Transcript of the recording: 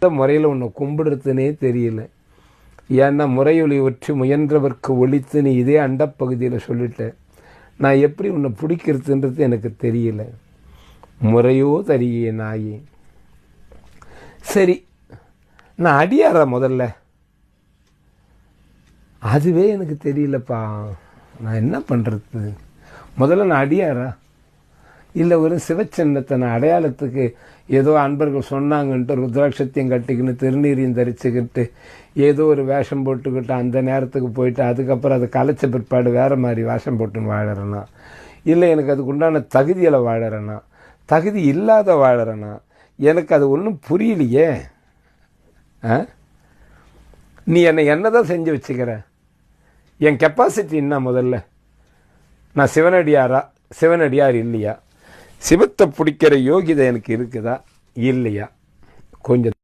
முறையில் உன்னை கும்பிடுறதுனே தெரியல. ஏன்னா முறையொலி ஒற்றி முயன்றவர்க்கு ஒழித்துன்னு இதே அண்டப்பகுதியில் சொல்லிட்டேன். நான் எப்படி உன்னை பிடிக்கிறதுன்றது எனக்கு தெரியல. முறையோ தரியே நாயே. சரி, நான் அடியாரா முதல்ல? அதுவே எனக்கு தெரியலப்பா. நான் என்ன பண்ணுறது? முதல்ல நான் அடியாரா இல்லை ஒரு சிவச்சின்னத்தை நான் அடையாளத்துக்கு ஏதோ அன்பர்கள் சொன்னாங்கன்ட்டு ருத்ராட்சத்தையும் கட்டிக்கின்னு திருநீரையும் தரிச்சுக்கிட்டு ஏதோ ஒரு வேஷம் போட்டுக்கிட்டு அந்த நேரத்துக்கு போயிட்டு அதுக்கப்புறம் அதை கலைச்ச பிற்பாடு வேறு மாதிரி வேஷம் போட்டுன்னு வாழறேன்னா, இல்லை எனக்கு அதுக்கு உண்டான தகுதியில் வாழறேன்னா, தகுதி இல்லாத வாழறேன்னா, எனக்கு அது ஒன்றும் புரியலையே. நீ என்ன தான் செஞ்சு வச்சுக்கிற? என் கெப்பாசிட்டி என்ன முதல்ல? நான் சிவனடியாரா சிவனடியார் இல்லையா? சிவத்தை பிடிக்கிற யோகிதை எனக்கு இருக்குதா இல்லையா? கொஞ்சம்